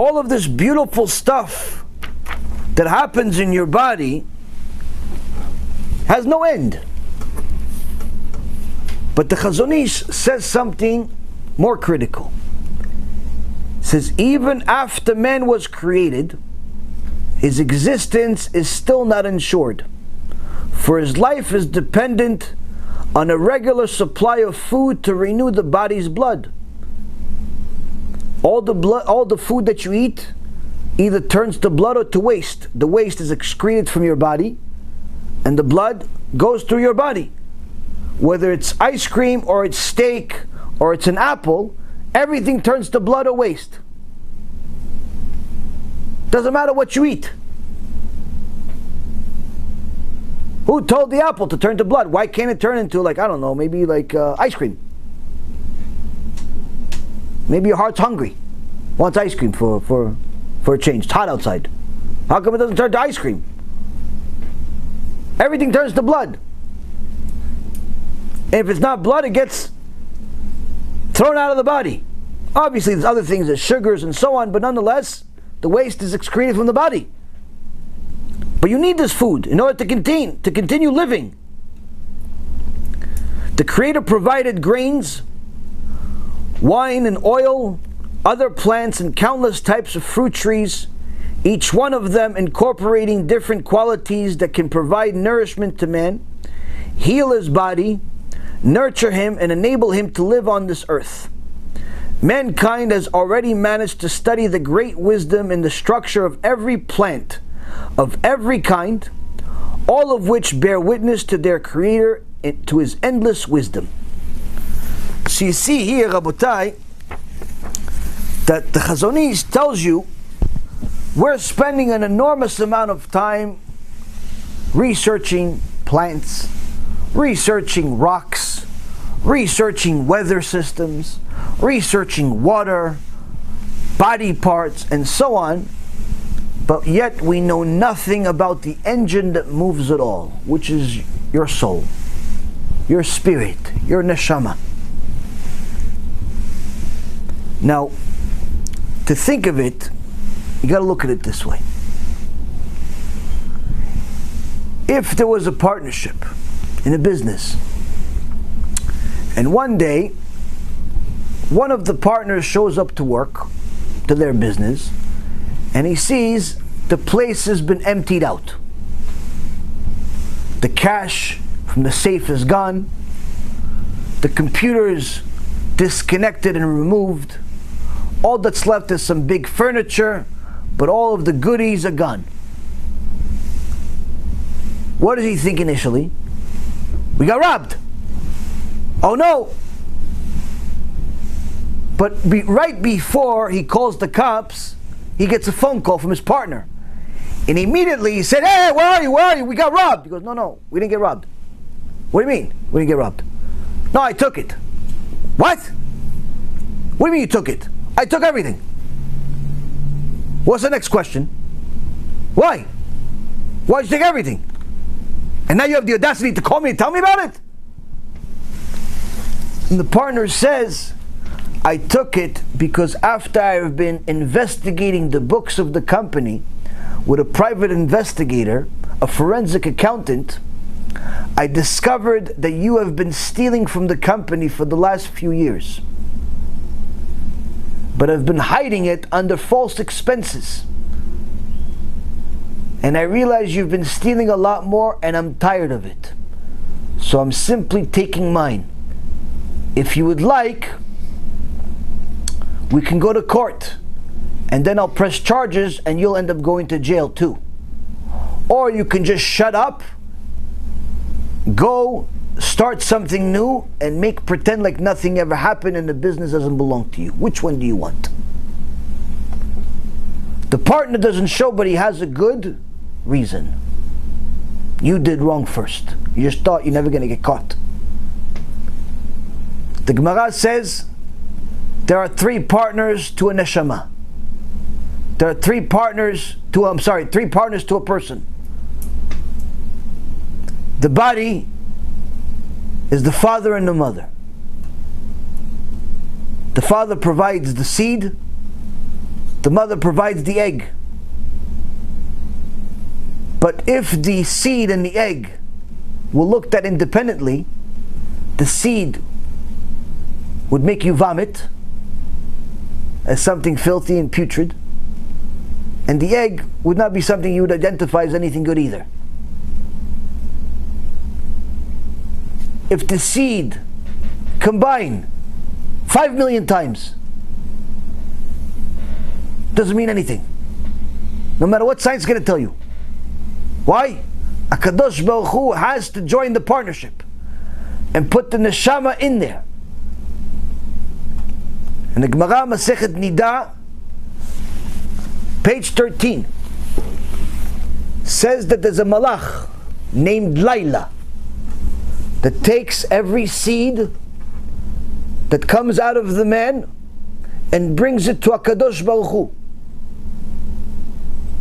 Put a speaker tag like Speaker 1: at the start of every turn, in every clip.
Speaker 1: all of this beautiful stuff that happens in your body has no end. But the Chazon Ish says something more critical. It says, even after man was created, his existence is still not ensured, for his life is dependent on a regular supply of food to renew the body's blood. All the food that you eat either turns to blood or to waste. The waste is excreted from your body, and the blood goes through your body. Whether it's ice cream or it's steak or it's an apple, everything turns to blood or waste. Doesn't matter what you eat. Who told the apple to turn to blood? Why can't it turn into, like, I don't know, maybe like ice cream? Maybe your heart's hungry, wants ice cream for a change. It's hot outside. How come it doesn't turn to ice cream? Everything turns to blood. And if it's not blood, it gets thrown out of the body. Obviously, there's other things, there's sugars and so on, but nonetheless, the waste is excreted from the body. But you need this food in order to continue living. The Creator provided grains, wine and oil, other plants, and countless types of fruit trees, each one of them incorporating different qualities that can provide nourishment to man, heal his body, nurture him, and enable him to live on this earth. Mankind has already managed to study the great wisdom in the structure of every plant, of every kind, all of which bear witness to their Creator and to His endless wisdom. So you see here, Rabotai, that the Chazon Ish tells you we're spending an enormous amount of time researching plants, researching rocks, researching weather systems, researching water, body parts, and so on, but yet we know nothing about the engine that moves it all, which is your soul, your spirit, your neshama. Now, to think of it, you got to look at it this way. If there was a partnership in a business, and one day one of the partners shows up to work, to their business, and he sees the place has been emptied out. The cash from the safe is gone, the computer is disconnected and removed, all that's left is some big furniture, but all of the goodies are gone. What does he think initially? We got robbed. Oh no! But right before he calls the cops, he gets a phone call from his partner. And immediately he said, "Hey, where are you? Where are you? We got robbed." He goes, No, we didn't get robbed." "What do you mean, we didn't get robbed?" "No, I took it." "What? What do you mean you took it?" "I took everything." "What's the next question?" "Why? Why'd you take everything? And now you have the audacity to call me and tell me about it?" And the partner says, "I took it because after I've been investigating the books of the company with a private investigator, a forensic accountant, I discovered that you have been stealing from the company for the last few years. But I've been hiding it under false expenses. And I realize you've been stealing a lot more, and I'm tired of it. So I'm simply taking mine. If you would like, we can go to court, and then I'll press charges and you'll end up going to jail too. Or you can just shut up, go start something new, and pretend like nothing ever happened and the business doesn't belong to you. Which one do you want?" The partner doesn't show, but he has a good reason. You did wrong first. You just thought you're never going to get caught. The Gemara says there are three partners to a neshama. There are three partners to a person. The body is the father and the mother. The father provides the seed, the mother provides the egg. But if the seed and the egg were looked at independently, the seed would make you vomit as something filthy and putrid, and the egg would not be something you would identify as anything good either. If the seed combine 5 million times, doesn't mean anything, no matter what science is going to tell you. Why? HaKadosh Baruch Hu has to join the partnership and put the neshama in there. And the Gemara Masechet Nida, page 13, says that there's a malach named Laila that takes every seed that comes out of the man and brings it to HaKadosh Baruch Hu.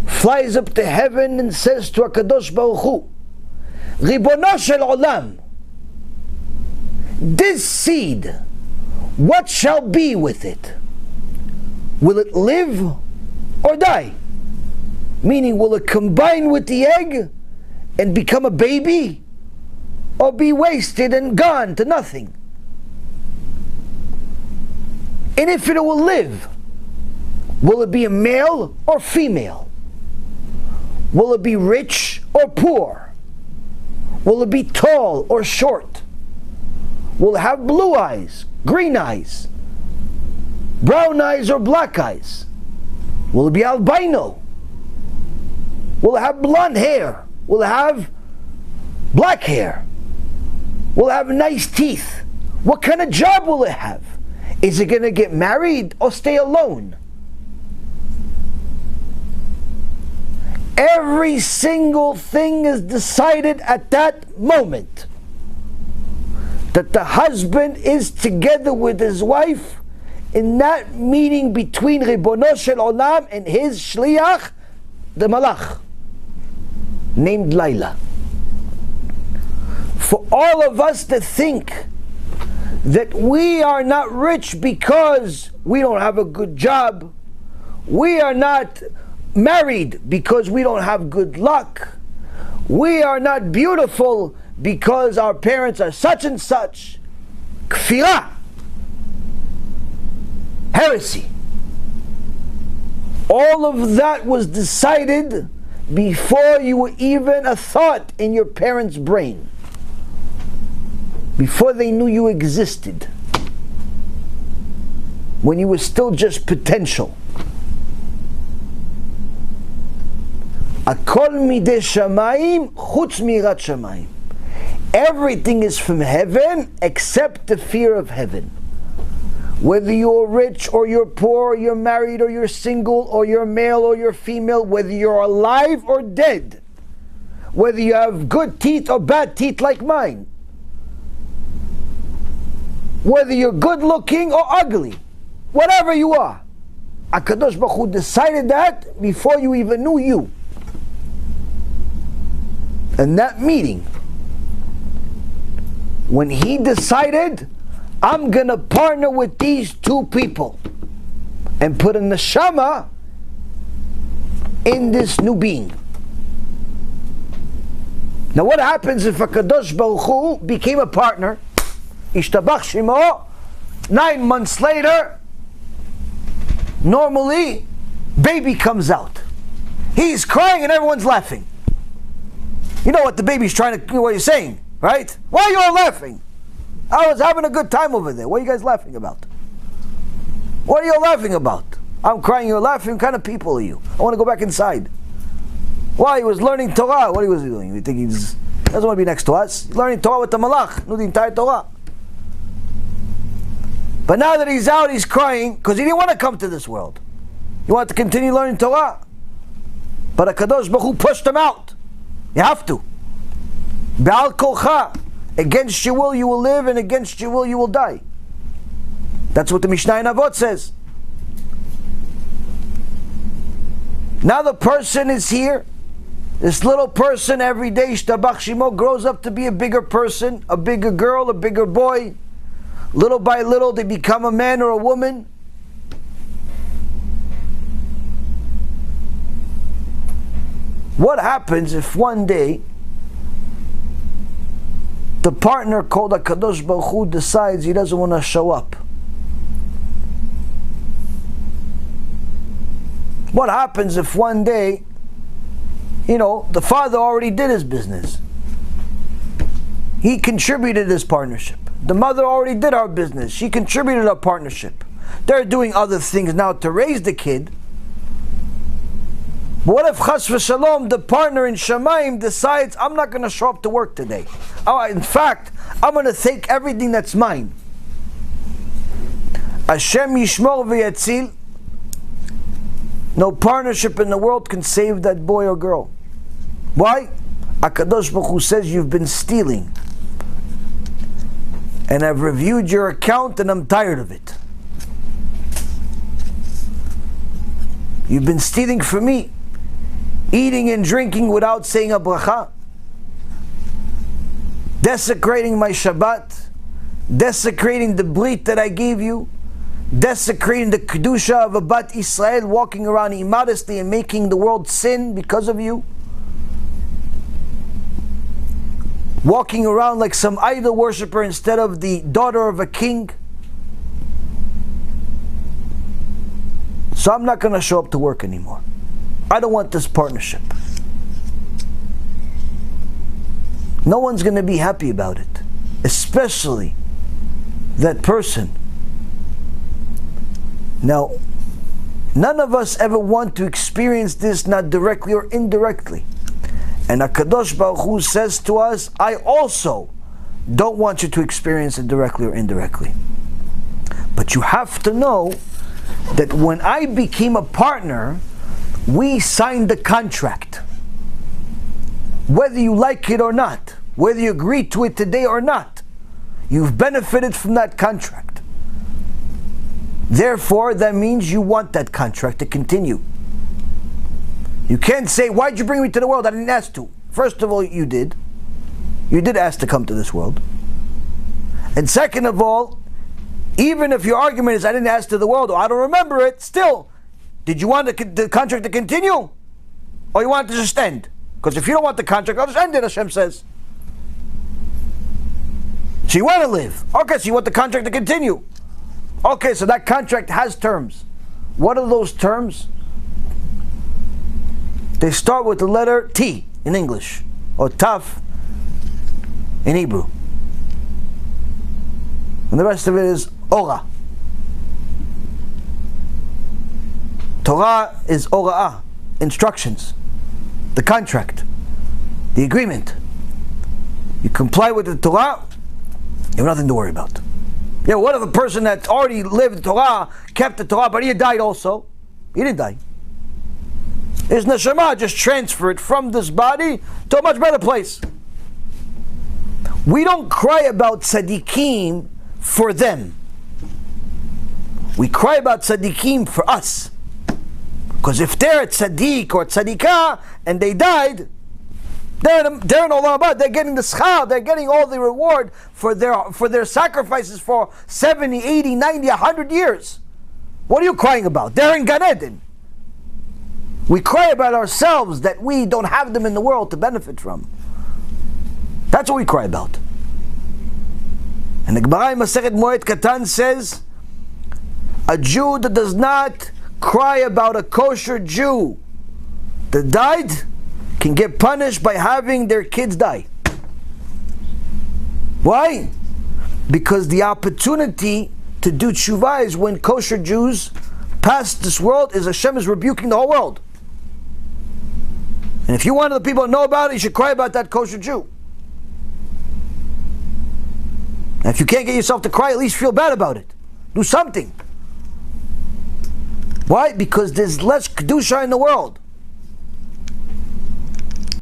Speaker 1: Flies up to heaven and says to HaKadosh Baruch Hu, Ribono shel olam, this seed, what shall be with it? Will it live or die? Meaning, will it combine with the egg and become a baby, or be wasted and gone to nothing? And if it will live, will it be a male or female? Will it be rich or poor? Will it be tall or short? Will it have blue eyes, green eyes, brown eyes or black eyes? Will it be albino? Will it have blonde hair? Will it have black hair? Will it have nice teeth? What kind of job will it have? Is it going to get married or stay alone? Every single thing is decided at that moment. That the husband is together with his wife in that meeting between Ribono shel Olam and his shliach, the malach, named Laila. For all of us to think that we are not rich because we don't have a good job, we are not married because we don't have good luck, we are not beautiful because our parents are such and such, kfirah, heresy. All of that was decided before you were even a thought in your parents' brain, before they knew you existed, when you were still just potential. Akol midei shamayim chutz mirat shamayim. Everything is from heaven except the fear of heaven. Whether you're rich or you're poor, or you're married or you're single, or you're male or you're female, whether you're alive or dead, whether you have good teeth or bad teeth like mine, whether you're good looking or ugly, whatever you are, HaKadosh Baruch Hu decided that before you even knew you. And that meeting, when he decided, I'm going to partner with these two people and put a neshama in this new being. Now what happens if HaKadosh Baruch Hu became a partner? Ishtabach Shemo, 9 months later, normally, baby comes out. He's crying and everyone's laughing. You know what the baby's trying to, what he's saying, right? Why are you all laughing? I was having a good time over there. What are you guys laughing about? What are you all laughing about? I'm crying, you're laughing. What kind of people are you? I want to go back inside. Why? He was learning Torah. What was he doing? You think he doesn't want to be next to us? He's learning Torah with the Malach, knew the entire Torah. But now that he's out, he's crying because he didn't want to come to this world. He wanted to continue learning Torah. But HaKadosh Baruch Hu pushed him out. You have to. Be'al kolcha. Against your will you will live, and against your will you will die. That's what the Mishnah in Avot says. Now the person is here. This little person every day, Shtabach Shemo, grows up to be a bigger person, a bigger girl, a bigger boy. Little by little they become a man or a woman. What happens if one day the partner called HaKadosh Baruch Hu decides he doesn't want to show up? What happens if one day, the father already did his business? He contributed his partnership. The mother already did our business. She contributed our partnership. They're doing other things now to raise the kid. But what if Chas v'Shalom, the partner in Shamayim, decides, I'm not going to show up to work today. In fact, I'm going to take everything that's mine. Hashem yishmor v'yatzil. No partnership in the world can save that boy or girl. Why? HaKadosh Baruch Hu says you've been stealing. And I've reviewed your account and I'm tired of it. You've been stealing from me. Eating and drinking without saying a bracha. Desecrating my Shabbat. Desecrating the brit that I gave you. Desecrating the kedusha of a bat Israel, walking around immodestly and making the world sin because of you. Walking around like some idol worshiper instead of the daughter of a king. So I'm not going to show up to work anymore. I don't want this partnership. No one's going to be happy about it, especially that person. Now, none of us ever want to experience this, not directly or indirectly. And HaKadosh Baruch Hu says to us, I also don't want you to experience it directly or indirectly. But you have to know that when I became a partner, we signed the contract. Whether you like it or not, whether you agree to it today or not, you've benefited from that contract. Therefore, that means you want that contract to continue. You can't say, why'd you bring me to the world? I didn't ask to. First of all, you did. You did ask to come to this world. And second of all, even if your argument is, I didn't ask to the world, or I don't remember it, still, did you want the contract to continue? Or you want it to just end? Because if you don't want the contract, I'll just end it, Hashem says. So you want to live. Okay, so you want the contract to continue. Okay, so that contract has terms. What are those terms? They start with the letter T in English, or Taf in Hebrew. And the rest of it is Ora. Torah is Ora'ah, instructions, the contract, the agreement. You comply with the Torah, you have nothing to worry about. Yeah, what if a person that already lived the Torah, kept the Torah, but he died also? He didn't die. His neshama just transferred from this body to a much better place. We don't cry about tzaddikim for them. We cry about tzaddikim for us. Because if they're a tzaddik or tzaddikah and they died, they're in Olam Haba, they're getting the schar, they're getting all the reward for their sacrifices for 70, 80, 90, 100 years. What are you crying about? They're in Gan Eden. We cry about ourselves that we don't have them in the world to benefit from. That's what we cry about. And the Gemara in Masechet Moed Katan says, a Jew that does not cry about a kosher Jew that died can get punished by having their kids die. Why? Because the opportunity to do tshuva is when kosher Jews pass this world, is Hashem is rebuking the whole world. And if you want the people to know about it, you should cry about that kosher Jew. And if you can't get yourself to cry, at least feel bad about it. Do something. Why? Because there's less kedusha in the world.